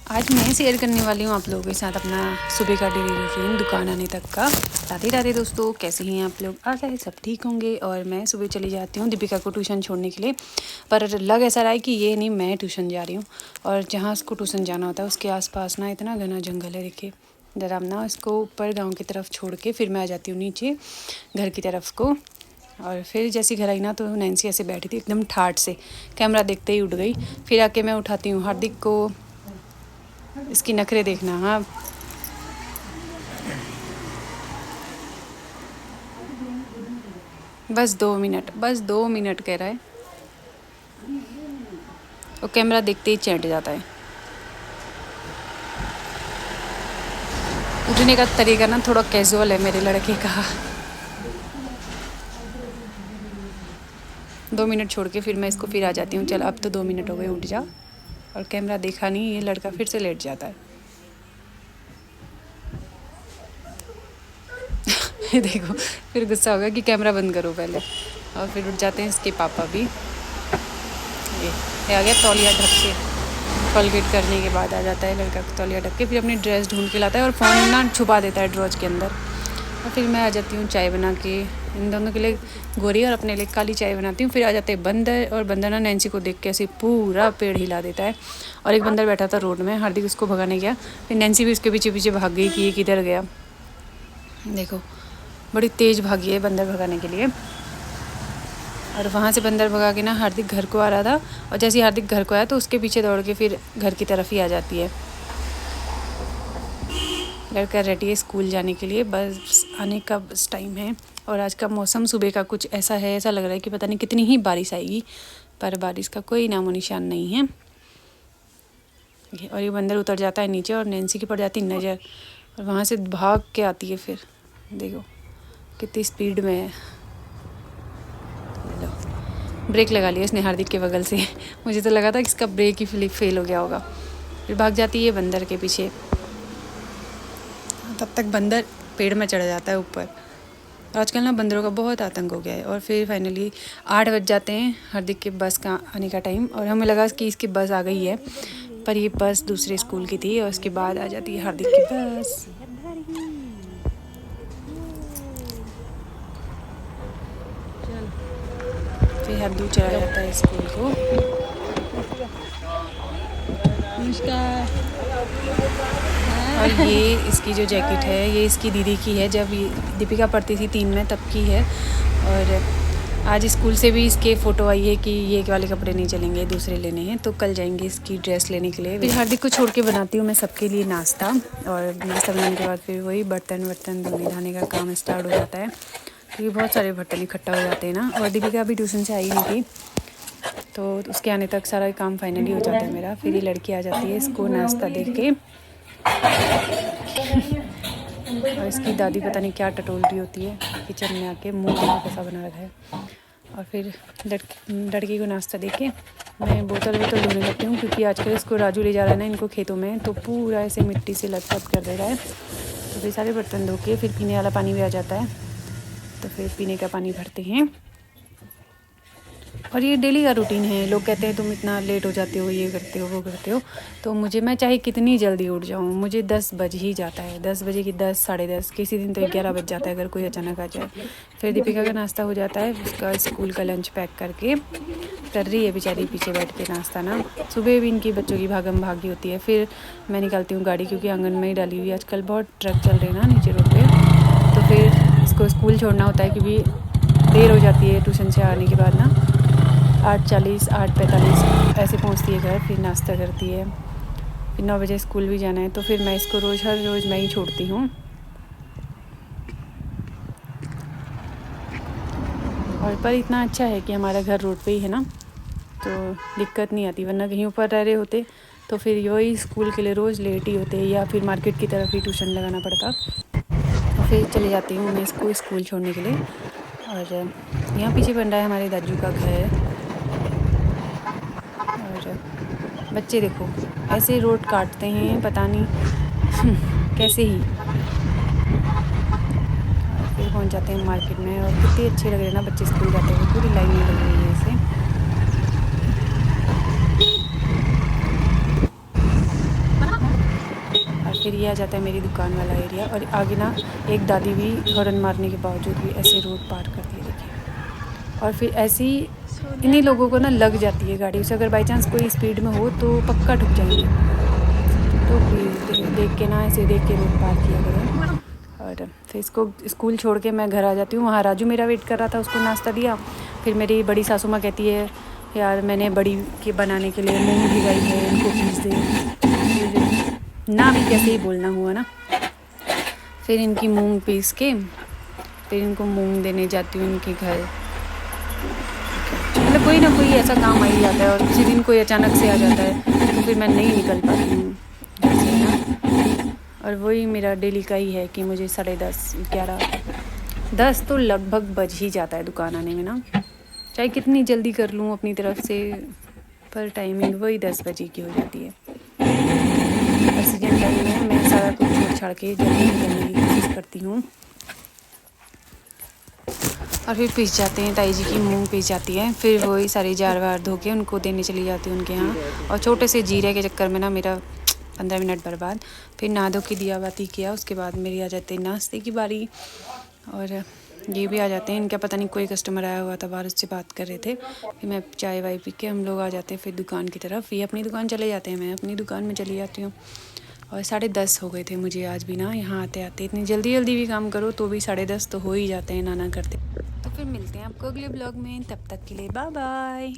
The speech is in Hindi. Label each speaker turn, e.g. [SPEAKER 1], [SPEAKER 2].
[SPEAKER 1] आज मैं शेयर करने वाली हूँ आप लोगों के साथ अपना सुबह का डेली रूटीन दुकान आने तक का। राधे राधे दोस्तों, कैसे हैं आप लोग? आशा है सब ठीक होंगे। और मैं सुबह चली जाती हूँ दीपिका को ट्यूशन छोड़ने के लिए, पर लग ऐसा रहा है कि ये नहीं मैं ट्यूशन जा रही हूँ। और जहाँ उसको ट्यूशन जाना होता है उसके आसपास ना इतना घना जंगल है। देखिए डरावना। इसको ऊपर गाँव की तरफ छोड़ के फिर मैं आ जाती हूँ नीचे घर की तरफ को। और फिर जैसे घर आई ना तो नैन्सी ऐसे बैठी थी एकदम ठाठ से, कैमरा देखते ही उठ गई। फिर आके मैं उठाती हूँ हार्दिक को। इसकी नखरे देखना। हाँ बस 2 मिनट, बस 2 मिनट कह रहा है। और कैमरा देखते ही चैंट जाता है। उठने का तरीका ना थोड़ा कैजुअल है मेरे लड़के का। 2 मिनट छोड़ के फिर मैं इसको फिर आ जाती हूँ। चल अब तो 2 मिनट हो गए, उठ जा। और कैमरा देखा नहीं, ये लड़का फिर से लेट जाता है। देखो फिर गुस्सा होगा कि कैमरा बंद करो पहले। और फिर उठ जाते हैं इसके पापा भी। ये आ गया तौलिया ढक के। कोलगेट करने के बाद आ जाता है लड़का तौलिया ढक के, फिर अपनी ड्रेस ढूंढ के लाता है और फ़ोन ना छुपा देता है ड्रॉज के अंदर। और फिर मैं आ जाती हूँ चाय बना के इन दोनों के लिए गोरी और अपने लिए काली चाय बनाती हूँ। फिर आ जाते हैं बंदर, और बंदर ना नैन्सी को देख के ऐसे पूरा पेड़ हिला देता है। और एक बंदर बैठा था रोड में, हार्दिक उसको भगाने गया, फिर नैन्सी भी उसके पीछे पीछे भाग गई कि ये किधर गया। देखो बड़ी तेज़ भागी है बंदर भगाने के लिए। और वहाँ से बंदर भगा के ना हार्दिक घर को आ रहा था, और जैसे ही हार्दिक घर को आया तो उसके पीछे दौड़ के फिर घर की तरफ ही आ जाती है। लड़का रेडी है स्कूल जाने के लिए, बस आने का बस टाइम है। और आज का मौसम सुबह का कुछ ऐसा है, ऐसा लग रहा है कि पता नहीं कितनी ही बारिश आएगी, पर बारिश का कोई नामो निशान नहीं है। और ये बंदर उतर जाता है नीचे और नैन्सी की पड़ जाती नज़र, और वहाँ से भाग के आती है। फिर देखो कितनी स्पीड में है। ब्रेक लगा लिया इसने हार्दिक के बगल से। मुझे तो लगा था कि इसका ब्रेक ही फेल हो गया होगा। फिर भाग जाती है बंदर के पीछे। तब तक बंदर पेड़ में चढ़ जाता है ऊपर। आजकल ना बंदरों का बहुत आतंक हो गया है। और फिर फाइनली 8 बज जाते हैं हार्दिक के बस का आने का टाइम, और हमें लगा कि इसकी बस आ गई है, पर ये बस दूसरे स्कूल की थी। और उसके बाद आ जाती है हार्दिक की बस। फिर हद्दू चला जाता है स्कूल को। और ये इसकी जो जैकेट है ये इसकी दीदी की है, जब ये दीपिका पढ़ती थी 3 में तब की है। और आज स्कूल से भी इसके फ़ोटो आई है कि ये वाले कपड़े नहीं चलेंगे, दूसरे लेने हैं, तो कल जाएंगे इसकी ड्रेस लेने के लिए। फिर हार्दिक को छोड़ के बनाती हूँ मैं सबके लिए नाश्ता, और नाश्ता बनाने के बाद फिर वही बर्तन धोने धाने का काम स्टार्ट हो जाता है, क्योंकि बहुत सारे बर्तन इकट्ठा हो जाते हैं ना। और दीपिका अभी ट्यूशन से आई नहीं थी, तो उसके आने तक सारा काम फाइनली हो जाता है मेरा। फिर ये लड़की आ जाती है इसको नाश्ता दे के। और इसकी दादी पता नहीं क्या टटोल रही होती है किचन में आके, मुंह कैसा बना रखा है। और फिर लड़की को नाश्ता देके मैं बोतल धोने लगती हूँ, क्योंकि आजकल इसको राजू ले जा रहा है ना इनको खेतों में, तो पूरा ऐसे मिट्टी से लथपथ कर दे रहा है। तो फिर सारे बर्तन धो के फिर पीने वाला पानी भी आ जाता है, तो फिर पीने का पानी भरते हैं। और ये डेली का रूटीन है। लोग कहते हैं तुम इतना लेट हो जाते हो, ये करते हो वो करते हो, तो मैं चाहे कितनी जल्दी उठ जाऊँ, मुझे 10 बज ही जाता है। 10 बजे की 10, साढ़े 10, किसी दिन तो 11 बज जाता है अगर कोई अचानक आ जाए। फिर दीपिका का नाश्ता हो जाता है, उसका स्कूल का लंच पैक करके कर रही है बेचारी पीछे बैठ के नाश्ता ना। सुबह भी इनकी बच्चों की भागम भागी होती है। फिर मैं निकालती हूँ गाड़ी, क्योंकि आंगन में ही डाली हुई है। आजकल बहुत ट्रक चल रहे हैं ना नीचे रोड पे, तो फिर इसको स्कूल छोड़ना होता है, क्योंकि देर हो जाती है ट्यूशन से आने के बाद ना। 8:40, 8:45 ऐसे पहुंचती है घर। फिर नाश्ता करती है, फिर 9 बजे स्कूल भी जाना है, तो फिर मैं इसको हर रोज़ मैं ही छोड़ती हूँ। और पर इतना अच्छा है कि हमारा घर रोड पे ही है ना, तो दिक्कत नहीं आती। वरना कहीं ऊपर रह रहे होते तो फिर वही स्कूल के लिए रोज़ लेट ही होते, या फिर मार्केट की तरफ ही ट्यूशन लगाना पड़ता। तो फिर चले जाती हूँ मैं इसको स्कूल छोड़ने के लिए। और यहाँ पीछे बन रहा है हमारे दादू का घर। और बच्चे देखो ऐसे रोड काटते हैं, पता नहीं कैसे ही। और फिर पहुंच जाते हैं मार्केट में, और कितने अच्छे लग रहे हैं ना बच्चे स्कूल जाते हुए, पूरी लाइन में लग रही है ऐसे। फिर ये आ जाता है मेरी दुकान वाला एरिया। और आगे ना एक दादी भी हॉर्न मारने के बावजूद भी ऐसे रोड पार करती है, देखिए। और फिर ऐसी इन्हीं लोगों को ना लग जाती है गाड़ी से, अगर बाई चांस कोई स्पीड में हो तो पक्का ठुक जाएंगे। तो प्लीज़ देख के ना, ऐसे देख के रोड पार किया करें। और फिर इसको स्कूल छोड़ के मैं घर आ जाती हूँ। वहाँ राजू मेरा वेट कर रहा था, उसको नाश्ता दिया। फिर मेरी बड़ी सासू माँ कहती है यार मैंने बड़ी के बनाने के लिए मूंग भिगाई है, इनको पीस दे। ना भी कैसे ही बोलना हुआ ना। फिर इनकी मूंग पीस के फिर इनको मूंग देने जाती हूँ इनके घर। मतलब कोई ना कोई ऐसा काम आ ही जाता है, और किसी दिन कोई अचानक से आ जाता है तो फिर मैं नहीं निकल पाती हूँ घर से ना। और वही मेरा डेली का ही है कि मुझे 10:30 11 10 तो लगभग बज ही जाता है दुकान आने में ना, चाहे कितनी जल्दी कर लूँ अपनी तरफ से, पर टाइमिंग वही 10 बजे की हो जाती है। और सीजन टाइम में मैं सारा कुछ छोड़ छाड़ के जल्दी निकलने की कोशिश करती हूँ। और फिर पीस जाते हैं, ताई जी की मूंग पीस जाती है। फिर वही सारे जार वार धो के उनको देने चली जाती हूँ उनके यहाँ। और छोटे से जीरे के चक्कर में ना मेरा 15 मिनट बर्बाद। फिर नहा धो के दिया बाती किया, उसके बाद मेरी आ जाती है नाश्ते की बारी। और ये भी आ जाते हैं, इनका पता नहीं कोई कस्टमर आया हुआ था बाहर, उससे बात कर रहे थे। फिर मैं चाय वाय पी के हम लोग आ जाते हैं फिर दुकान की तरफ। ये अपनी दुकान चले जाते हैं, मैं अपनी दुकान में चली जाती हूँ। और 10:30 हो गए थे मुझे आज भी ना यहाँ आते आते। इतनी जल्दी जल्दी भी काम करो तो भी 10:30 तो हो ही जाते हैं नाना करते। तो फिर मिलते हैं आपको अगले ब्लॉग में, तब तक के लिए बाय बाय।